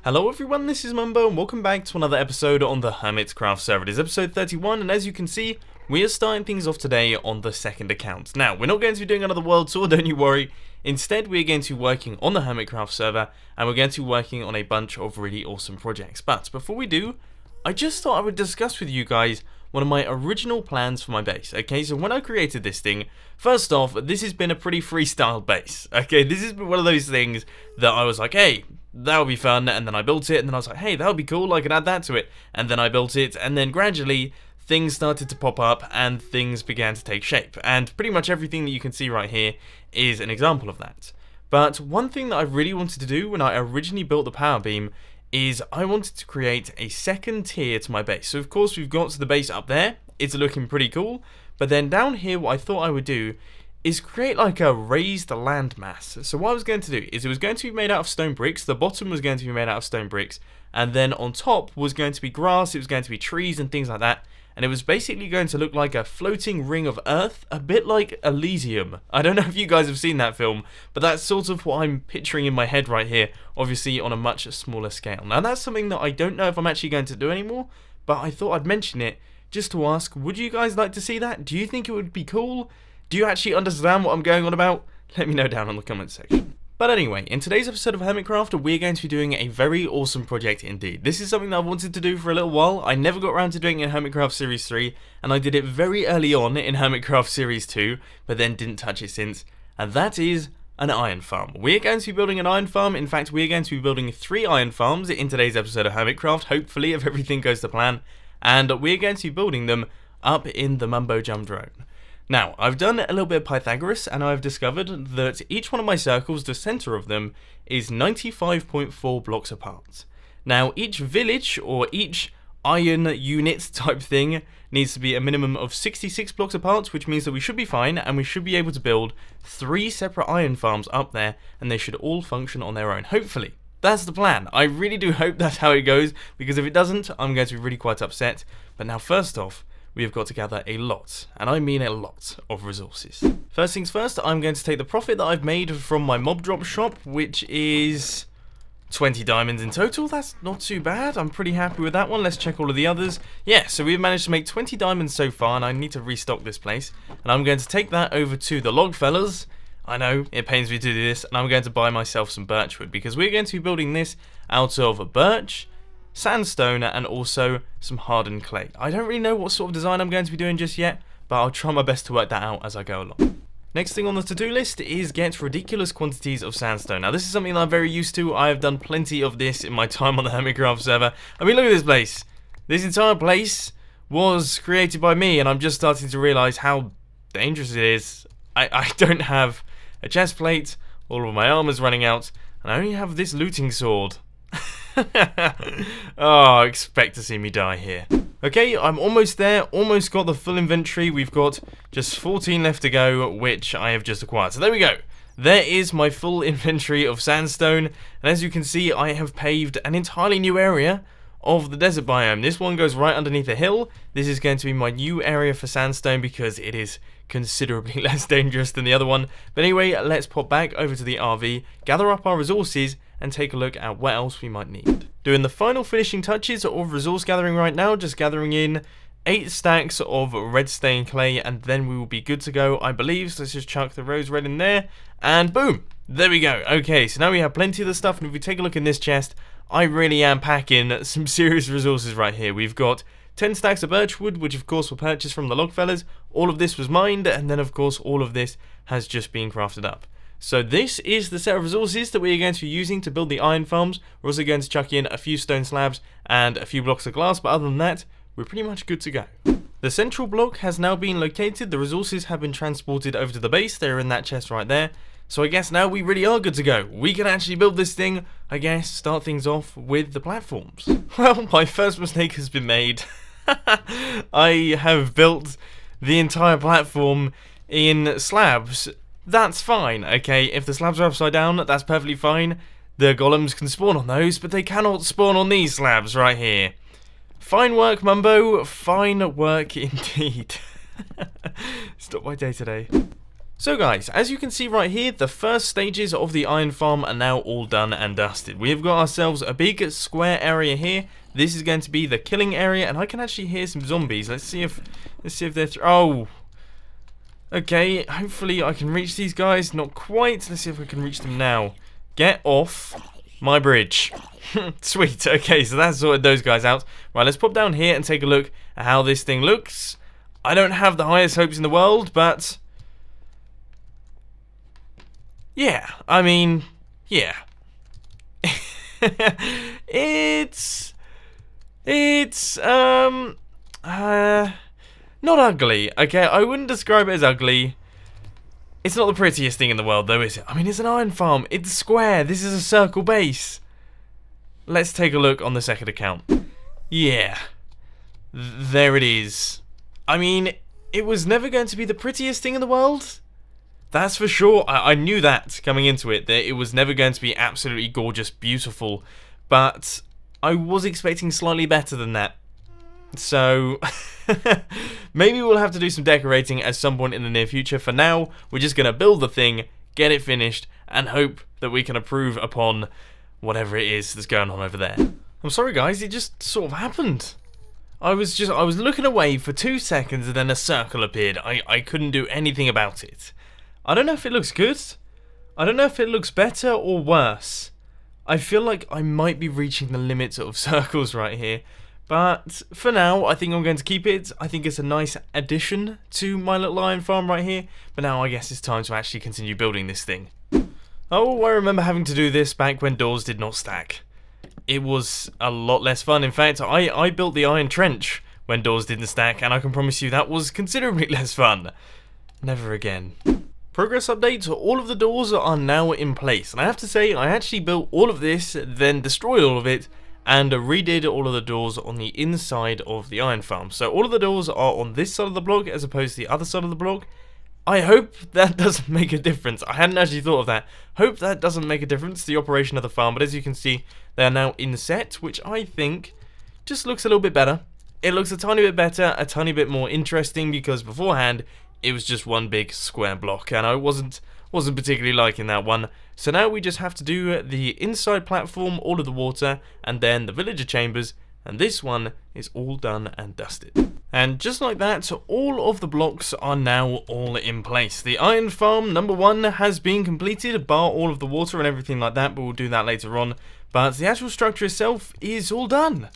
Hello everyone, this is Mumbo and welcome back to another episode on the Hermitcraft server. It is episode 31 and as you can see, we are starting things off today on the second account. Now, we're not going to be doing another world tour, don't you worry. Instead, we're going to be working on the Hermitcraft server and we're going to be working on a bunch of really awesome projects. But before we do, I just thought I would discuss with you guys one of my original plans for my base. Okay, so when I created this thing, first off, this has been a pretty freestyle base. Okay, this has been one of those things that I was like, hey, that would be fun, and then I built it, and then I was like, hey, that would be cool, I could add that to it, and then I built it, and then gradually things started to pop up and things began to take shape, and pretty much everything that you can see right here is an example of that. But one thing that I really wanted to do when I originally built the power beam is I wanted to create a second tier to my base. So of course we've got the base up there, it's looking pretty cool, but then down here what I thought I would do is create like a raised landmass. So what I was going to do is it was going to be made out of stone bricks, the bottom was going to be made out of stone bricks, and then on top was going to be grass, it was going to be trees and things like that, and it was basically going to look like a floating ring of earth, a bit like Elysium. I don't know if you guys have seen that film, but that's sort of what I'm picturing in my head right here, obviously on a much smaller scale. Now that's something that I don't know if I'm actually going to do anymore, but I thought I'd mention it just to ask, would you guys like to see that? Do you think it would be cool? Do you actually understand what I'm going on about? Let me know down in the comment section. But anyway, in today's episode of Hermitcraft, we're going to be doing a very awesome project indeed. This is something that I've wanted to do for a little while. I never got around to doing it in Hermitcraft Series 3, and I did it very early on in Hermitcraft Series 2, but then didn't touch it since, and that is an iron farm. We're going to be building an iron farm. In fact, we're going to be building 3 iron farms in today's episode of Hermitcraft, hopefully, if everything goes to plan, and we're going to be building them up in the Mumbo Jump drone. Now, I've done a little bit of Pythagoras, and I've discovered that each one of my circles, the center of them, is 95.4 blocks apart. Now, each village, or each iron unit type thing, needs to be a minimum of 66 blocks apart, which means that we should be fine, and we should be able to build 3 separate iron farms up there, and they should all function on their own, hopefully. That's the plan. I really do hope that's how it goes, because if it doesn't, I'm going to be really quite upset. But now, first off, we have got to gather a lot, and I mean a lot, of resources. First things first, I'm going to take the profit that I've made from my mob drop shop, which is 20 diamonds in total. That's not too bad. I'm pretty happy with that one. Let's check all of the others. Yeah, so we've managed to make 20 diamonds so far, and I need to restock this place. And I'm going to take that over to the log fellas. I know, it pains me to do this, and I'm going to buy myself some birch wood, because we're going to be building this out of birch, sandstone, and also some hardened clay. I don't really know what sort of design I'm going to be doing just yet, but I'll try my best to work that out as I go along. Next thing on the to-do list is get ridiculous quantities of sandstone. Now this is something that I'm very used to. I have done plenty of this in my time on the Hermitcraft server. I mean, look at this place. This entire place was created by me, and I'm just starting to realize how dangerous it is. I don't have a chest plate, all of my armor's running out, and I only have this looting sword. Oh, expect to see me die here. Okay, I'm almost there, almost got the full inventory. We've got just 14 left to go, which I have just acquired. So there we go. There is my full inventory of sandstone, and as you can see, I have paved an entirely new area of the desert biome. This one goes right underneath a hill. This is going to be my new area for sandstone because it is considerably less dangerous than the other one. But anyway, let's pop back over to the RV, gather up our resources, and take a look at what else we might need. Doing the final finishing touches of resource gathering right now, just gathering in 8 stacks of redstone clay, and then we will be good to go, I believe. So let's just chuck the rose red in there, and boom! There we go. Okay, so now we have plenty of the stuff, and if we take a look in this chest, I really am packing some serious resources right here. We've got 10 stacks of birch wood, which of course were purchased from the log fellas. All of this was mined, and then of course all of this has just been crafted up. So this is the set of resources that we are going to be using to build the iron farms. We're also going to chuck in a few stone slabs and a few blocks of glass, but other than that, we're pretty much good to go. The central block has now been located. The resources have been transported over to the base. They're in that chest right there. So I guess now we really are good to go. We can actually build this thing, I guess, start things off with the platforms. Well, my first mistake has been made. I have built the entire platform in slabs. That's fine, okay? If the slabs are upside down, that's perfectly fine. The golems can spawn on those, but they cannot spawn on these slabs right here. Fine work, Mumbo. Fine work indeed. Stop my day today. So guys, as you can see right here, the first stages of the iron farm are now all done and dusted. We have got ourselves a big square area here. This is going to be the killing area, and I can actually hear some zombies. Let's see if they're oh. Okay, hopefully I can reach these guys. Not quite. Let's see if we can reach them now. Get off my bridge. Sweet. Okay, so that's sorted those guys out. Right, let's pop down here and take a look at how this thing looks. I don't have the highest hopes in the world, but yeah, I mean, yeah. It's not ugly, okay? I wouldn't describe it as ugly. It's not the prettiest thing in the world, though, is it? I mean, it's an iron farm. It's square. This is a circle base. Let's take a look on the second account. Yeah. There it is. I mean, it was never going to be the prettiest thing in the world. That's for sure. I knew that coming into it, that it was never going to be absolutely gorgeous, beautiful. But I was expecting slightly better than that. So maybe we'll have to do some decorating at some point in the near future. For now, we're just going to build the thing, get it finished, and hope that we can improve upon whatever it is that's going on over there. I'm sorry guys, it just sort of happened. I was looking away for 2 seconds and then a circle appeared. I couldn't do anything about it. I don't know if it looks good. I don't know if it looks better or worse. I feel like I might be reaching the limits of circles right here. But for now, I think I'm going to keep it. I think it's a nice addition to my little iron farm right here. But now I guess it's time to actually continue building this thing. Oh, I remember having to do this back when doors did not stack. It was a lot less fun. In fact, I built the iron trench when doors didn't stack, and I can promise you that was considerably less fun. Never again. Progress update, all of the doors are now in place. And I have to say, I actually built all of this, then destroyed all of it, and redid all of the doors on the inside of the iron farm. So all of the doors are on this side of the block as opposed to the other side of the block. I hope that doesn't make a difference. I hadn't actually thought of that. Hope that doesn't make a difference to the operation of the farm. But as you can see, they are now inset, which I think just looks a little bit better. It looks a tiny bit better, a tiny bit more interesting, because beforehand it was just one big square block, and I wasn't particularly liking that one. So now we just have to do the inside platform, all of the water, and then the villager chambers, and this one is all done and dusted. And just like that, all of the blocks are now all in place. The iron farm number 1 has been completed, bar all of the water and everything like that, but we'll do that later on. But the actual structure itself is all done.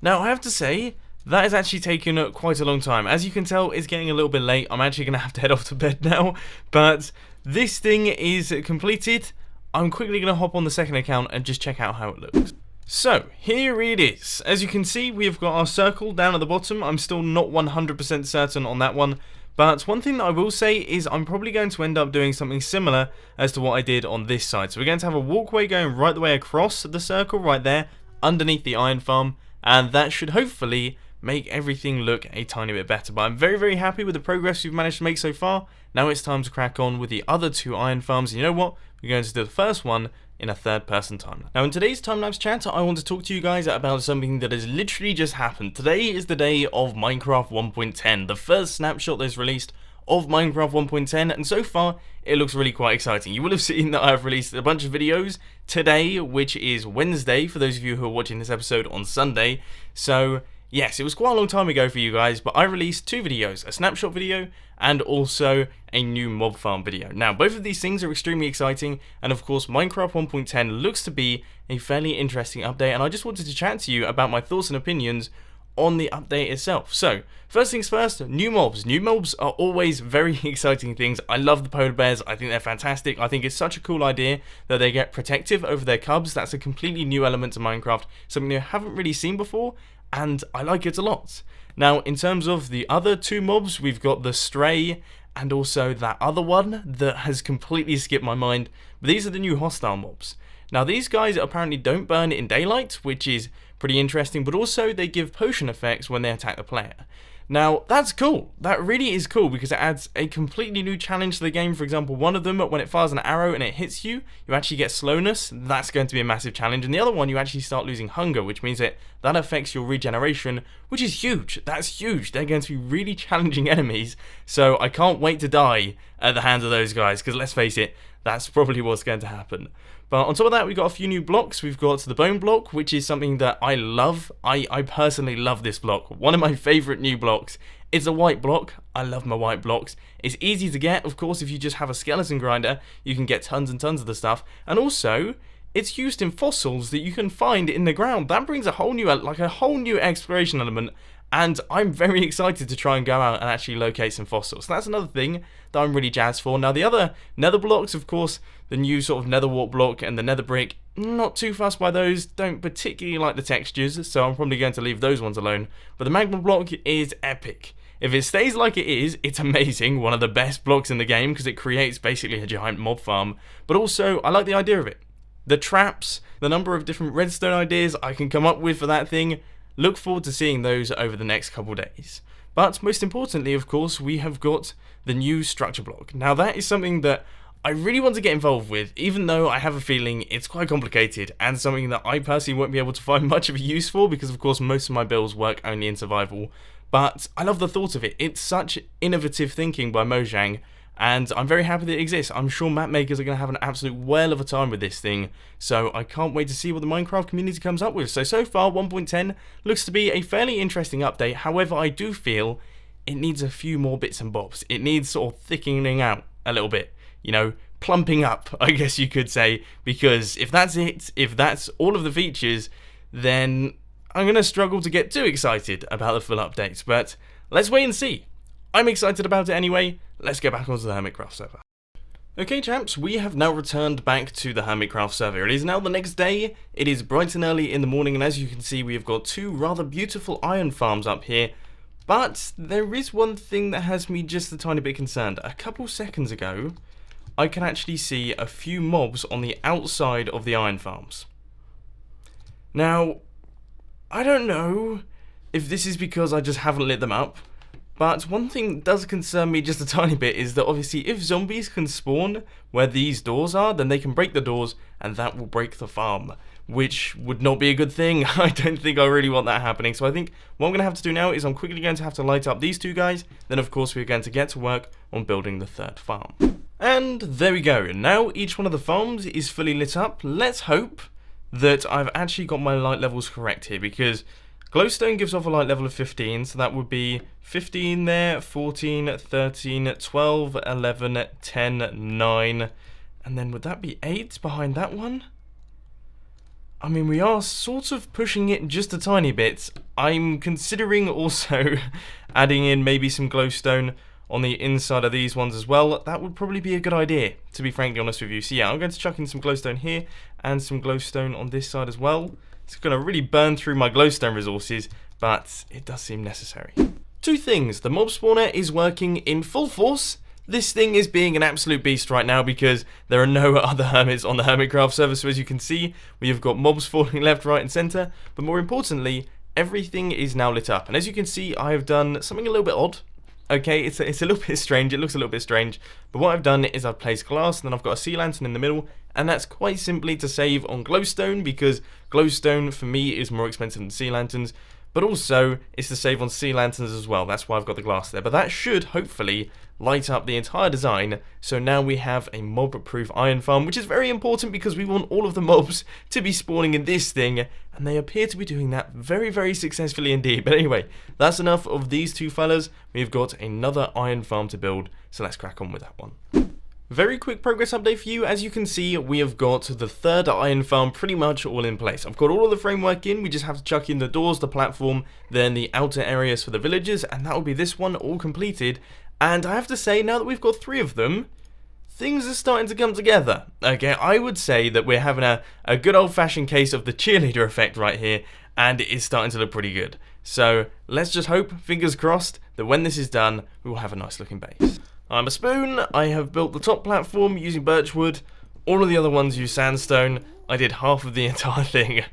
Now I have to say, that has actually taken quite a long time. As you can tell, it's getting a little bit late. I'm actually going to have to head off to bed now. But this thing is completed. I'm quickly going to hop on the second account and just check out how it looks. So, here it is. As you can see, we have got our circle down at the bottom. I'm still not 100% certain on that one. But one thing that I will say is I'm probably going to end up doing something similar as to what I did on this side. So we're going to have a walkway going right the way across the circle right there, underneath the iron farm. And that should hopefully make everything look a tiny bit better. But I'm very, very happy with the progress we've managed to make so far. Now it's time to crack on with the other 2 iron farms. And you know what? We're going to do the first one in a third-person timeline. Now in today's time-lapse chat, I want to talk to you guys about something that has literally just happened. Today is the day of Minecraft 1.10, the first snapshot that's released of Minecraft 1.10, and so far it looks really quite exciting. You will have seen that I've released a bunch of videos today, which is Wednesday, for those of you who are watching this episode on Sunday. So yes, it was quite a long time ago for you guys, but I released 2 videos, a snapshot video and also a new mob farm video. Now, both of these things are extremely exciting, and of course, Minecraft 1.10 looks to be a fairly interesting update, and I just wanted to chat to you about my thoughts and opinions on the update itself. So, first things first, new mobs. New mobs are always very exciting things. I love the polar bears. I think they're fantastic. I think it's such a cool idea that they get protective over their cubs. That's a completely new element to Minecraft, something you haven't really seen before, and I like it a lot. Now, in terms of the other 2 mobs, we've got the stray and also that other one that has completely skipped my mind. But these are the new hostile mobs. Now, these guys apparently don't burn in daylight, which is pretty interesting, but also they give potion effects when they attack the player. Now, that's cool. That really is cool because it adds a completely new challenge to the game. For example, one of them, when it fires an arrow and it hits you, you actually get slowness. That's going to be a massive challenge. And the other one, you actually start losing hunger, which means that affects your regeneration, which is huge. That's huge. They're going to be really challenging enemies. So I can't wait to die at the hands of those guys because let's face it, that's probably what's going to happen. But on top of that, we've got a few new blocks. We've got the bone block, which is something that I love. I personally love this block. One of my favorite new blocks. It's a white block. I love my white blocks. It's easy to get. Of course, if you just have a skeleton grinder, you can get tons and tons of the stuff. And also, it's used in fossils that you can find in the ground. That brings a whole new exploration element. And I'm very excited to try and go out and actually locate some fossils. So that's another thing that I'm really jazzed for. Now the other nether blocks, of course, the new sort of nether wart block and the nether brick, not too fussed by those, don't particularly like the textures, so I'm probably going to leave those ones alone. But the magma block is epic. If it stays like it is, it's amazing, one of the best blocks in the game because it creates basically a giant mob farm. But also, I like the idea of it. The traps, the number of different redstone ideas I can come up with for that thing, look forward to seeing those over the next couple days. But most importantly, of course, we have got the new structure block. Now that is something that I really want to get involved with, even though I have a feeling it's quite complicated and something that I personally won't be able to find much of a use for because of course most of my builds work only in survival. But I love the thought of it. It's such innovative thinking by Mojang. And I'm very happy that it exists. I'm sure map makers are going to have an absolute whale of a time with this thing. So I can't wait to see what the Minecraft community comes up with. So far 1.10 looks to be a fairly interesting update. However, I do feel it needs a few more bits and bobs. It needs sort of thickening out a little bit. You know, plumping up, I guess you could say. Because if that's it, if that's all of the features, then I'm going to struggle to get too excited about the full updates. But let's wait and see. I'm excited about it anyway. Let's get back onto the Hermitcraft server. Okay chaps, we have now returned back to the Hermitcraft server. It is now the next day, it is bright and early in the morning, and as you can see we have got two rather beautiful iron farms up here. But there is one thing that has me just a tiny bit concerned. A couple seconds ago, I can actually see a few mobs on the outside of the iron farms. Now, I don't know if this is because I just haven't lit them up, but one thing that does concern me just a tiny bit is that obviously if zombies can spawn where these doors are, then they can break the doors and that will break the farm, which would not be a good thing. I don't think I really want that happening. So I think what I'm going to have to do now is I'm quickly going to have to light up these two guys. Then of course we're going to get to work on building the third farm. And there we go. Now each one of the farms is fully lit up. Let's hope that I've actually got my light levels correct here, because glowstone gives off a light level of 15, so that would be 15 there, 14, 13, 12, 11, 10, 9, and then would that be 8 behind that one? I mean, we are sort of pushing it just a tiny bit. I'm considering also adding in maybe some glowstone on the inside of these ones as well. That would probably be a good idea, to be frankly honest with you. So yeah, I'm going to chuck in some glowstone here and some glowstone on this side as well. It's going to really burn through my glowstone resources, but it does seem necessary. Two things. The mob spawner is working in full force. This thing is being an absolute beast right now because there are no other hermits on the Hermitcraft server. So as you can see, we have got mobs spawning left, right and center. But more importantly, everything is now lit up. And as you can see, I have done something a little bit odd. Okay, it's a little bit strange, it looks a little bit strange, but what I've done is I've placed glass, and then I've got a sea lantern in the middle, and that's quite simply to save on glowstone, because glowstone for me is more expensive than sea lanterns, but also it's to save on sea lanterns as well. That's why I've got the glass there, but that should hopefully light up the entire design. So now we have a mob-proof iron farm, which is very important because we want all of the mobs to be spawning in this thing, and they appear to be doing that very, very successfully indeed. But anyway, that's enough of these two fellas. We've got another iron farm to build, so let's crack on with that one. Very quick progress update for you. As you can see, we have got the third iron farm pretty much all in place. I've got all of the framework in, we just have to chuck in the doors, the platform, then the outer areas for the villagers, and that will be this one all completed. And I have to say, now that we've got 3 of them, things are starting to come together. Okay, I would say that we're having a good old-fashioned case of the cheerleader effect right here, and it is starting to look pretty good. So let's just hope, fingers crossed, that when this is done, we will have a nice looking base. I'm a spoon. I have built the top platform using birchwood. All of the other ones use sandstone. I did half of the entire thing.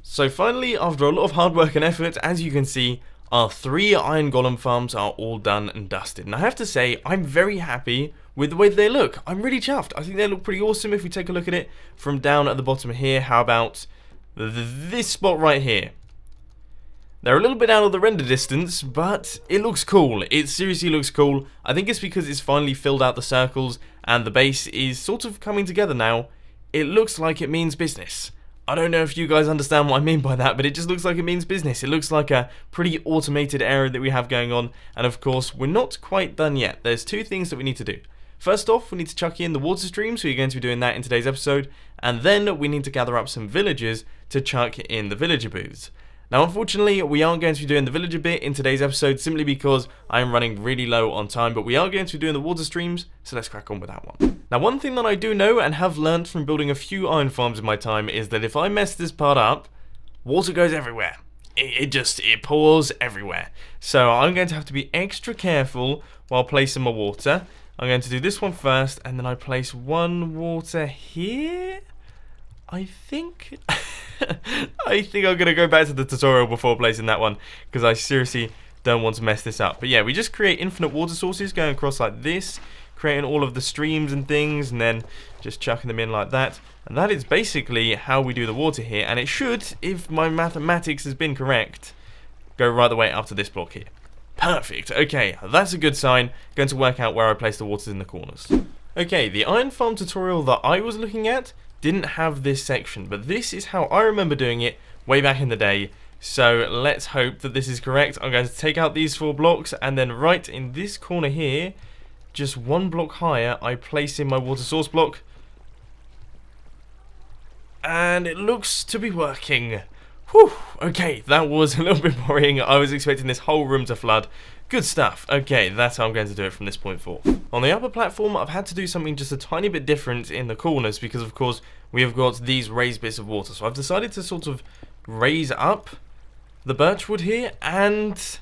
So finally, after a lot of hard work and effort, as you can see, our 3 iron golem farms are all done and dusted. And I have to say, I'm very happy with the way they look. I'm really chuffed. I think they look pretty awesome. If we take a look at it from down at the bottom here, how about this spot right here? They're a little bit out of the render distance, but it looks cool. It seriously looks cool. I think it's because it's finally filled out the circles and the base is sort of coming together now. It looks like it means business. I don't know if you guys understand what I mean by that, but it just looks like it means business. It looks like a pretty automated area that we have going on. And of course, we're not quite done yet. There's 2 things that we need to do. First off, we need to chuck in the water stream, so you're going to be doing that in today's episode. And then we need to gather up some villagers to chuck in the villager booths. Now, unfortunately, we aren't going to be doing the villager bit in today's episode simply because I am running really low on time, but we are going to be doing the water streams, so let's crack on with that one. Now, one thing that I do know and have learned from building a few iron farms in my time is that if I mess this part up, water goes everywhere. It pours everywhere. So I'm going to have to be extra careful while placing my water. I'm going to do this one first, and then I place 1 water here, I think. I think I'm going to go back to the tutorial before placing that one, because I seriously don't want to mess this up. But yeah, we just create infinite water sources going across like this, creating all of the streams and things, and then just chucking them in like that. And that is basically how we do the water here, and it should, if my mathematics has been correct, go right the way up to this block here. Perfect. Okay, that's a good sign. Going to work out where I place the waters in the corners. Okay, the iron farm tutorial that I was looking at didn't have this section, but this is how I remember doing it way back in the day. So let's hope that this is correct. I'm going to take out these 4 blocks, and then right in this corner here, just 1 block higher, I place in my water source block. And it looks to be working. Whew, okay, that was a little bit worrying. I was expecting this whole room to flood. Good stuff. Okay, that's how I'm going to do it from this point forward. On the upper platform, I've had to do something just a tiny bit different in the corners because, of course, we have got these raised bits of water. So I've decided to sort of raise up the birchwood here, and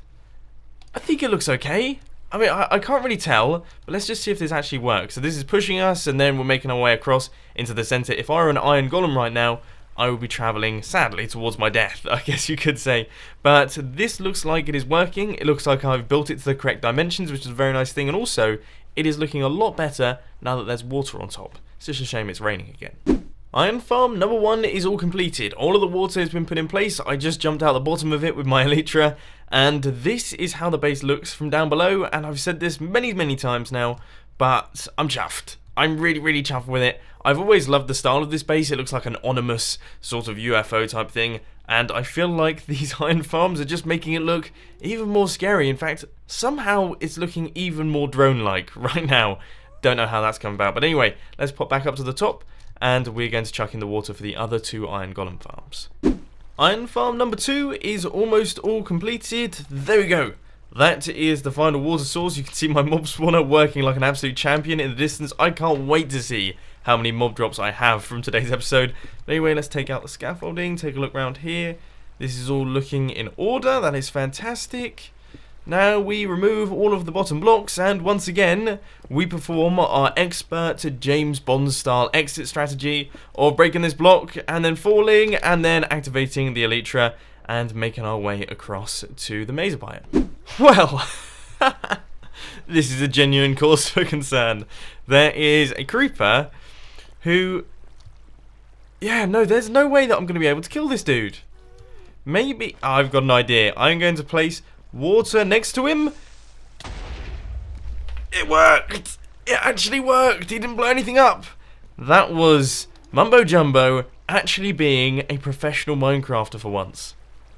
I think it looks okay. I mean, I can't really tell, but let's just see if this actually works. So this is pushing us, and then we're making our way across into the center. If I were an iron golem right now, I would be traveling, sadly, towards my death, I guess you could say. But this looks like it is working. It looks like I've built it to the correct dimensions, which is a very nice thing. And also, it is looking a lot better now that there's water on top. It's just a shame it's raining again. Iron farm number 1 is all completed. All of the water has been put in place. I just jumped out the bottom of it with my elytra. And this is how the base looks from down below. And I've said this many, many times now, but I'm chuffed. I'm really, really chuffed with it. I've always loved the style of this base. It looks like an ominous sort of UFO type thing, and I feel like these iron farms are just making it look even more scary. In fact, somehow it's looking even more drone-like right now. Don't know how that's come about, but anyway, let's pop back up to the top, and we're going to chuck in the water for the other 2 iron golem farms. Iron farm number 2 is almost all completed. There we go. That is the final water source. You can see my mob spawner working like an absolute champion in the distance. I can't wait to see how many mob drops I have from today's episode. But anyway, let's take out the scaffolding, take a look around here. This is all looking in order. That is fantastic. Now we remove all of the bottom blocks, and once again, we perform our expert James Bond style exit strategy of breaking this block and then falling and then activating the elytra and making our way across to the maze biome. Well, this is a genuine cause for concern. There is a creeper who... Yeah, no, there's no way that I'm going to be able to kill this dude. Maybe... I've got an idea. I'm going to place water next to him. It worked. It actually worked. He didn't blow anything up. That was Mumbo Jumbo actually being a professional Minecrafter for once.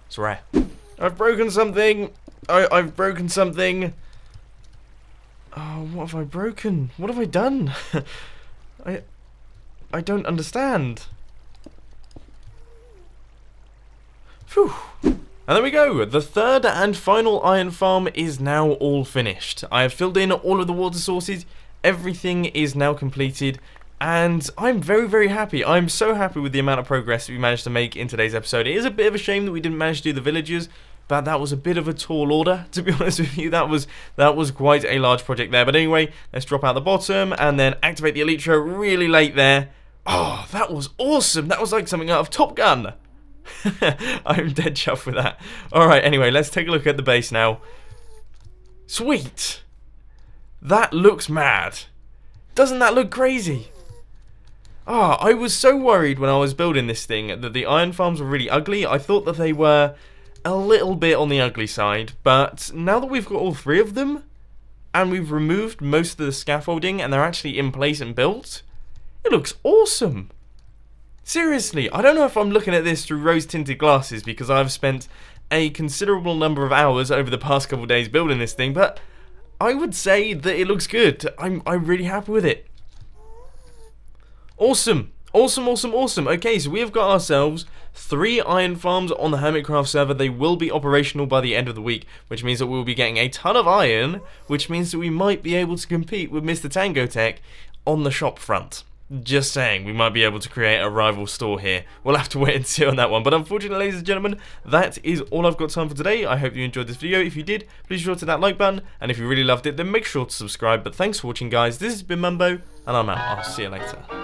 It's rare. I've broken something. I've broken something. Oh, what have I broken? What have I done? I don't understand. Phew. And there we go. The 3rd and final iron farm is now all finished. I have filled in all of the water sources. Everything is now completed. And I'm very, very happy. I'm so happy with the amount of progress that we managed to make in today's episode. It is a bit of a shame that we didn't manage to do the villagers, but that was a bit of a tall order, to be honest with you. That was quite a large project there. But anyway, let's drop out the bottom and then activate the elytra really late there. Oh, that was awesome. That was like something out of Top Gun. I'm dead chuffed with that. Alright, anyway, let's take a look at the base now. Sweet! That looks mad. Doesn't that look crazy? Ah, I was so worried when I was building this thing that the iron farms were really ugly. I thought that they were a little bit on the ugly side, but now that we've got all three of them, and we've removed most of the scaffolding and they're actually in place and built, it looks awesome. Seriously, I don't know if I'm looking at this through rose-tinted glasses because I've spent a considerable number of hours over the past couple of days building this thing, but I would say that it looks good. I'm really happy with it. Awesome. Awesome, awesome, awesome. Okay, so we have got ourselves 3 iron farms on the Hermitcraft server. They will be operational by the end of the week, which means that we'll be getting a ton of iron, which means that we might be able to compete with Mr. Tango Tech on the shop front. Just saying, we might be able to create a rival store here. We'll have to wait and see on that one. But unfortunately, ladies and gentlemen, that is all I've got time for today. I hope you enjoyed this video. If you did, please be sure to hit that like button. And if you really loved it, then make sure to subscribe. But thanks for watching, guys. This has been Mumbo, and I'm out. I'll see you later.